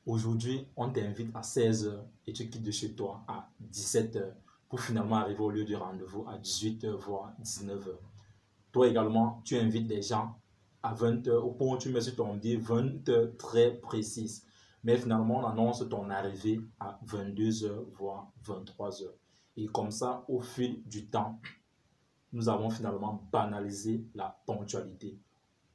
Aujourd'hui, on t'invite à 16 h et tu quittes de chez toi à 17 h pour finalement arriver au lieu du rendez-vous à 18 h voire 19 h. Toi également, tu invites les gens à 20 h au point où tu mets sur ton dit 20 h très précise. Mais finalement, on annonce ton arrivée à 22 h voire 23 h. Et comme ça, au fil du temps, nous avons finalement banalisé la ponctualité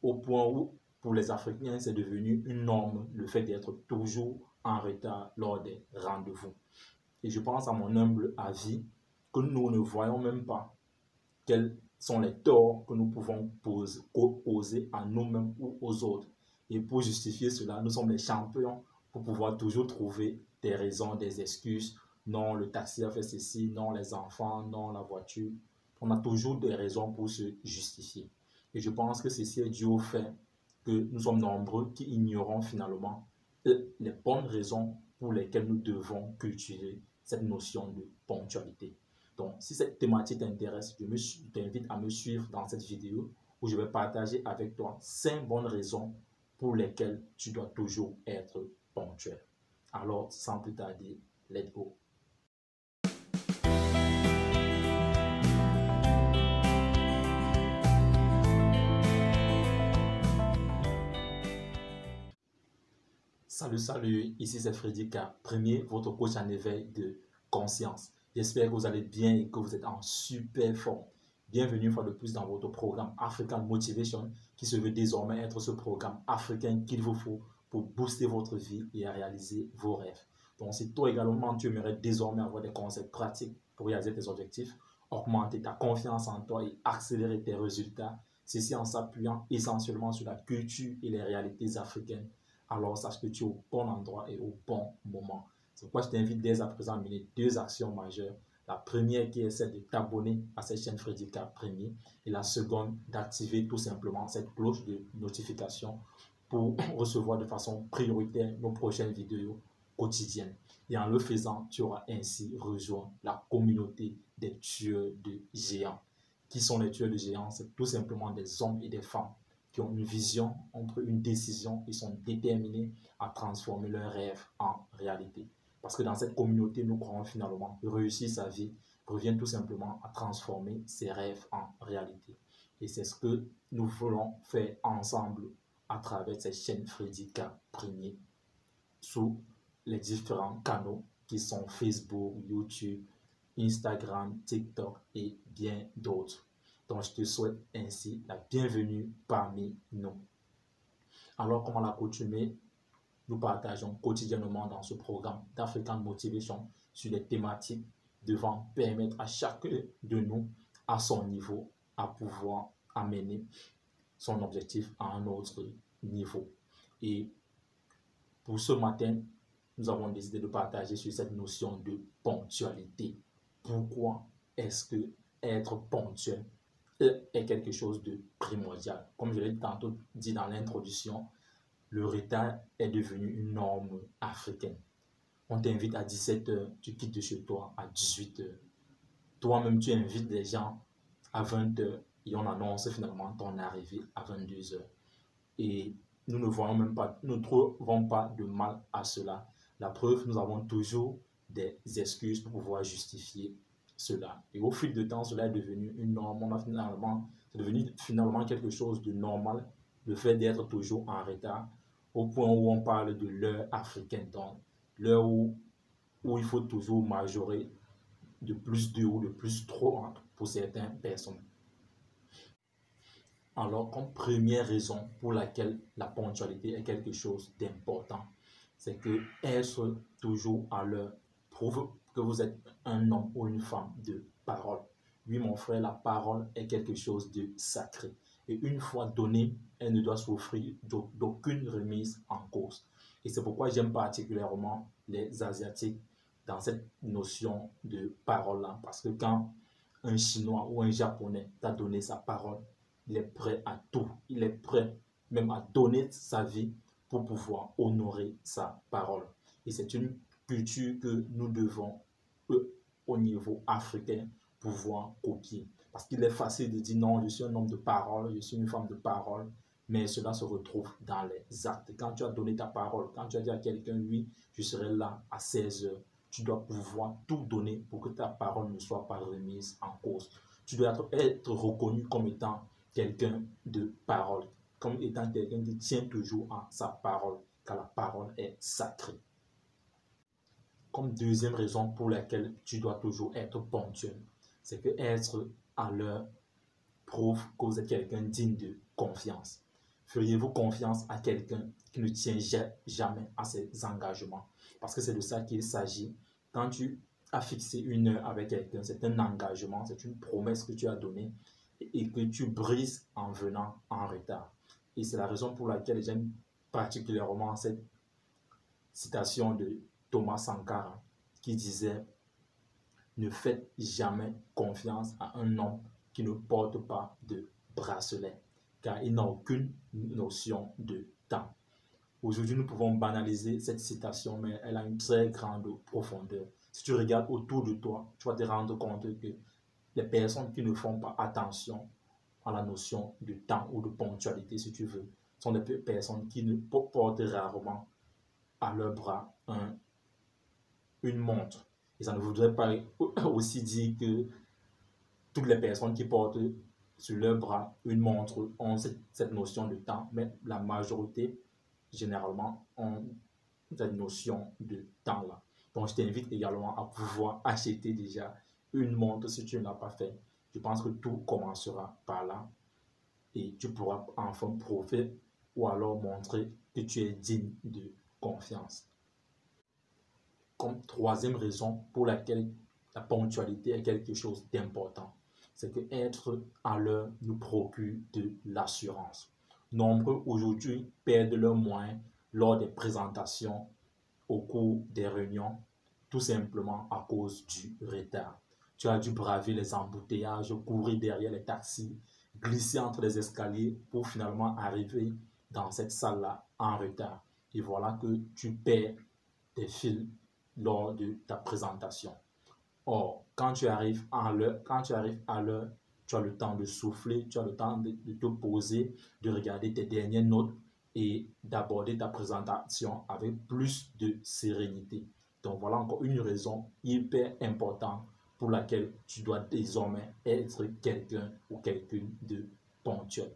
au point où, pour les Africains, c'est devenu une norme, le fait d'être toujours en retard lors des rendez-vous. Et je pense, à mon humble avis, que nous ne voyons même pas quels sont les torts que nous pouvons poser à nous-mêmes ou aux autres. Et pour justifier cela, nous sommes les champions pour pouvoir toujours trouver des raisons, des excuses. Non, le taxi a fait ceci, non, les enfants, non, la voiture. On a toujours des raisons pour se justifier. Et je pense que ceci est dû au fait que nous sommes nombreux qui ignorons finalement les bonnes raisons pour lesquelles nous devons cultiver cette notion de ponctualité. Donc, si cette thématique t'intéresse, je t'invite à me suivre dans cette vidéo où je vais partager avec toi 5 bonnes raisons pour lesquelles tu dois toujours être ponctuel. Alors, sans plus tarder, let's go. Salut, ici c'est Freddy K, premier, votre coach en éveil de conscience. J'espère que vous allez bien et que vous êtes en super forme. Bienvenue une fois de plus dans votre programme African Motivation qui se veut désormais être ce programme africain qu'il vous faut pour booster votre vie et à réaliser vos rêves. Donc si toi également tu aimerais désormais avoir des conseils pratiques pour réaliser tes objectifs, augmenter ta confiance en toi et accélérer tes résultats, ceci en s'appuyant essentiellement sur la culture et les réalités africaines, alors sache que tu es au bon endroit et au bon moment. C'est pourquoi je t'invite dès à présent à mener 2 actions majeures. La première qui est celle de t'abonner à cette chaîne Freddy K Premier et la seconde d'activer tout simplement cette cloche de notification pour recevoir de façon prioritaire nos prochaines vidéos quotidiennes. Et en le faisant, tu auras ainsi rejoint la communauté des tueurs de géants. Qui sont les tueurs de géants? C'est tout simplement des hommes et des femmes qui ont une vision, ont pris une décision et sont déterminés à transformer leurs rêves en réalité. Parce que dans cette communauté, nous croyons finalement que réussir sa vie revient tout simplement à transformer ses rêves en réalité. Et c'est ce que nous voulons faire ensemble à travers cette chaîne Freddy K Premier sous les différents canaux qui sont Facebook, YouTube, Instagram, TikTok et bien d'autres. Donc, je te souhaite ainsi la bienvenue parmi nous. Alors, comme à l'accoutumée, nous partageons quotidiennement dans ce programme d'African Motivation sur les thématiques devant permettre à chacun de nous, à son niveau, à pouvoir amener son objectif à un autre niveau. Et pour ce matin, nous avons décidé de partager sur cette notion de ponctualité. Pourquoi est-ce que être ponctuel est quelque chose de primordial? Comme je l'ai tantôt dit dans l'introduction, le retard est devenu une norme africaine. On t'invite à 17 h, tu quittes de chez toi à 18 h. Toi-même, tu invites les gens à 20 h et on annonce finalement ton arrivée à 22 h. Et nous ne voyons même pas, nous ne trouvons pas de mal à cela. La preuve, nous avons toujours des excuses pour pouvoir justifier cela. Et au fil du temps, cela est devenu une norme. C'est devenu finalement quelque chose de normal, le fait d'être toujours en retard, au point où on parle de l'heure africaine, donc l'heure où il faut toujours majorer de plus 2 ou de plus 3 pour certaines personnes. Alors, comme première raison pour laquelle la ponctualité est quelque chose d'important, c'est que être toujours à l'heure prouve que vous êtes un homme ou une femme de parole. Oui, mon frère, la parole est quelque chose de sacré. Et une fois donnée, elle ne doit souffrir d'aucune remise en cause. Et c'est pourquoi j'aime particulièrement les Asiatiques dans cette notion de parole-là. Parce que quand un Chinois ou un Japonais t'a donné sa parole, il est prêt à tout. Il est prêt même à donner sa vie pour pouvoir honorer sa parole. Et c'est une culture que nous devons, au niveau africain, pouvoir copier. Parce qu'il est facile de dire non, je suis un homme de parole, je suis une femme de parole, mais cela se retrouve dans les actes. Quand tu as donné ta parole, quand tu as dit à quelqu'un, oui, je serai là à 16 heures, tu dois pouvoir tout donner pour que ta parole ne soit pas remise en cause. Tu dois être reconnu comme étant quelqu'un de parole, comme étant quelqu'un qui tient toujours à sa parole, car la parole est sacrée. Comme deuxième raison pour laquelle tu dois toujours être ponctuel, c'est que être à l'heure prouve que vous êtes quelqu'un digne de confiance. Feriez-vous confiance à quelqu'un qui ne tient jamais à ses engagements? Parce que c'est de ça qu'il s'agit. Quand tu as fixé une heure avec quelqu'un, c'est un engagement, c'est une promesse que tu as donnée et que tu brises en venant en retard. Et c'est la raison pour laquelle j'aime particulièrement cette citation de Thomas Sankara qui disait « Ne faites jamais confiance à un homme qui ne porte pas de bracelet, car il n'a aucune notion de temps. » Aujourd'hui, nous pouvons banaliser cette citation, mais elle a une très grande profondeur. Si tu regardes autour de toi, tu vas te rendre compte que les personnes qui ne font pas attention à la notion de temps ou de ponctualité, si tu veux, sont des personnes qui ne portent rarement à leur bras une montre. Et ça ne voudrait pas aussi dire que toutes les personnes qui portent sur leur bras une montre ont cette notion de temps, mais la majorité, généralement, ont cette notion de temps-là. Donc, je t'invite également à pouvoir acheter déjà une montre si tu ne l'as pas fait. Je pense que tout commencera par là et tu pourras enfin prouver ou alors montrer que tu es digne de confiance. Comme troisième raison pour laquelle la ponctualité est quelque chose d'important, c'est que être à l'heure nous procure de l'assurance. Nombreux aujourd'hui perdent leurs moyens lors des présentations au cours des réunions, tout simplement à cause du retard. Tu as dû braver les embouteillages, courir derrière les taxis, glisser entre les escaliers pour finalement arriver dans cette salle-là en retard. Et voilà que tu perds tes fils lors de ta présentation. Or, quand tu arrives à l'heure, tu as le temps de souffler, tu as le temps de te poser, de regarder tes dernières notes et d'aborder ta présentation avec plus de sérénité. Donc voilà encore une raison hyper importante pour laquelle tu dois désormais être quelqu'un ou quelqu'une de ponctuel.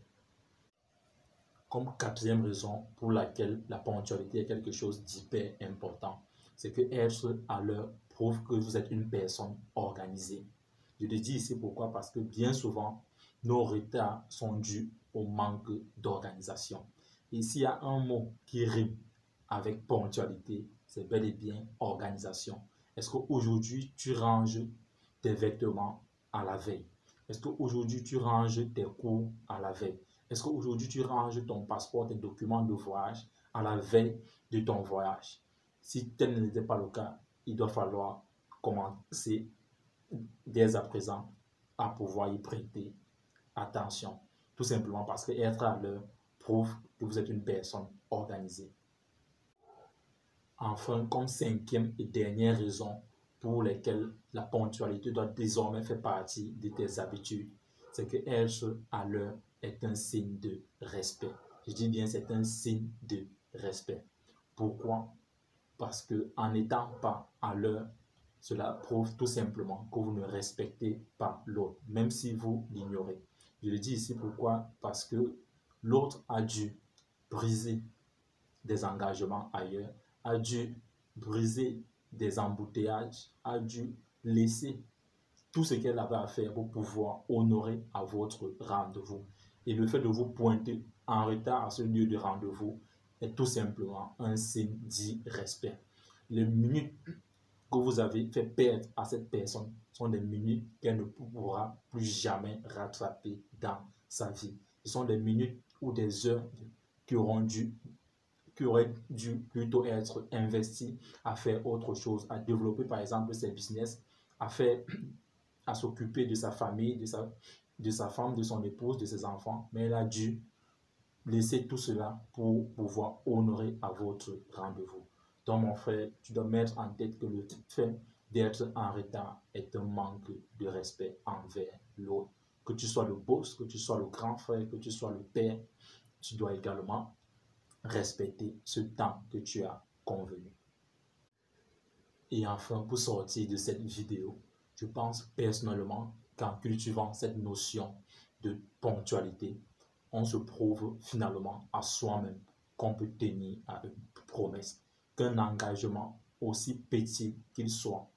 Comme quatrième raison pour laquelle la ponctualité est quelque chose d'hyper important, c'est que être à l'heure prouve que vous êtes une personne organisée. Je le dis ici pourquoi? Parce que bien souvent, nos retards sont dus au manque d'organisation. Et s'il y a un mot qui rime avec ponctualité, c'est bel et bien organisation. Est-ce qu'aujourd'hui, tu ranges tes vêtements à la veille? Est-ce qu'aujourd'hui, tu ranges tes cours à la veille? Est-ce qu'aujourd'hui, tu ranges ton passeport, tes documents de voyage à la veille de ton voyage? Si tel n'était pas le cas, il doit falloir commencer dès à présent à pouvoir y prêter attention. Tout simplement parce que être à l'heure prouve que vous êtes une personne organisée. Enfin, comme cinquième et dernière raison pour laquelle la ponctualité doit désormais faire partie de tes habitudes, c'est que être à l'heure est un signe de respect. Je dis bien, c'est un signe de respect. Pourquoi? Parce qu'en n'étant pas à l'heure, cela prouve tout simplement que vous ne respectez pas l'autre, même si vous l'ignorez. Je le dis ici pourquoi? Parce que l'autre a dû briser des engagements ailleurs, a dû briser des embouteillages, a dû laisser tout ce qu'elle avait à faire pour pouvoir honorer à votre rendez-vous. Et le fait de vous pointer en retard à ce lieu de rendez-vous est tout simplement un signe d'irrespect. Les minutes que vous avez fait perdre à cette personne sont des minutes qu'elle ne pourra plus jamais rattraper dans sa vie. Ce sont des minutes ou des heures qui auraient dû plutôt être investies à faire autre chose, à développer par exemple ses business, à s'occuper de sa famille, de sa femme, de son épouse, de ses enfants, mais elle a dû laisser tout cela pour pouvoir honorer à votre rendez-vous. Donc mon frère, tu dois mettre en tête que le fait d'être en retard est un manque de respect envers l'autre. Que tu sois le boss, que tu sois le grand frère, que tu sois le père, tu dois également respecter ce temps que tu as convenu. Et enfin, pour sortir de cette vidéo, je pense personnellement qu'en cultivant cette notion de ponctualité, on se prouve finalement à soi-même qu'on peut tenir à une promesse, qu'un engagement aussi petit qu'il soit,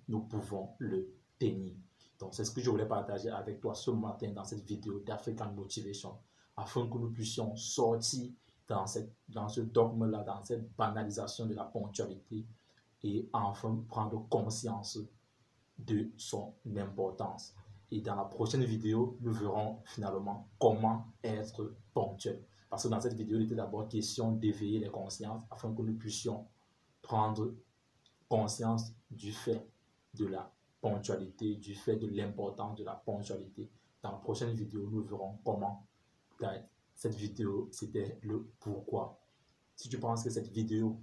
nous pouvons le tenir. Donc, c'est ce que je voulais partager avec toi ce matin dans cette vidéo d'African Motivation, afin que nous puissions sortir dans ce dogme-là, dans cette banalisation de la ponctualité, et enfin prendre conscience de son importance. Et dans la prochaine vidéo, nous verrons finalement comment être ponctuel. Parce que dans cette vidéo, il était d'abord question d'éveiller les consciences afin que nous puissions prendre conscience du fait de la ponctualité, du fait de l'importance de la ponctualité. Dans la prochaine vidéo, nous verrons comment. Cette vidéo, c'était le pourquoi. Si tu penses que cette vidéo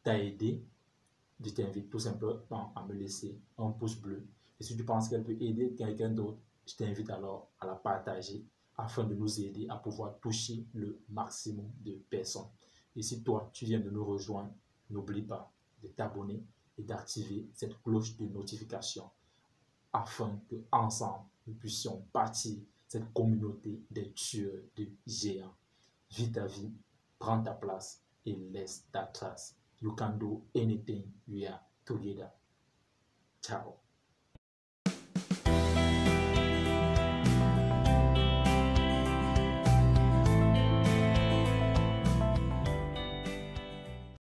t'a aidé, je t'invite tout simplement à me laisser un pouce bleu. Et si tu penses qu'elle peut aider quelqu'un d'autre, je t'invite alors à la partager afin de nous aider à pouvoir toucher le maximum de personnes. Et si toi, tu viens de nous rejoindre, n'oublie pas de t'abonner et d'activer cette cloche de notification afin que ensemble nous puissions bâtir cette communauté des tueurs de géants. Vis ta vie, prends ta place et laisse ta trace. You can do anything we are together. Ciao.